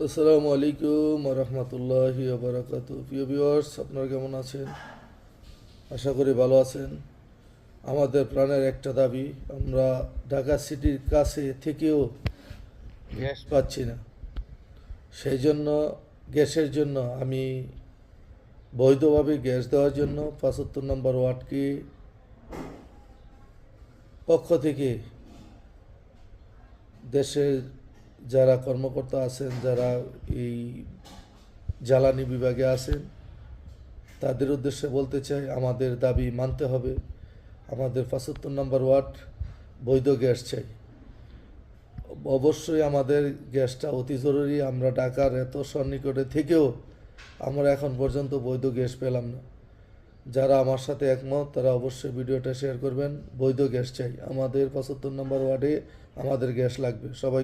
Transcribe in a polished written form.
আসসালামু আলাইকুম রহমতুল্লাহি বারাকাত। প্রিয় ভিউয়ার্স, আপনারা কেমন আছেন? আশা করি ভালো আছেন। আমাদের প্রাণের একটা দাবি, আমরা ঢাকা সিটির কাছে থেকেও গ্যাস পাচ্ছি না। সেই জন্য গ্যাসের জন্য আমি বৈধভাবে গ্যাস দেওয়ার জন্য ৭৫ নম্বর ওয়ার্ডকে পক্ষ থেকে দেশের যারা কর্মকর্তা আছেন, যারা এই জ্বালানি বিভাগে আছেন, তাদের উদ্দেশ্যে বলতে চাই, আমাদের দাবি মানতে হবে। আমাদের ৭৫ নম্বর ওয়ার্ড বৈধ গ্যাস চাই। অবশ্যই আমাদের গ্যাসটা অতি জরুরি। আমরা ঢাকার এত সন্নিকটে থেকেও আমরা এখন পর্যন্ত বৈধ গ্যাস পেলাম না। যারা আমার সাথে একমত তারা অবশ্যই ভিডিওটা শেয়ার করবেন। বৈধ গ্যাস চাই আমাদের ৭৫ নম্বর ওয়ার্ডে, আমাদের গ্যাস লাগবে। সবাই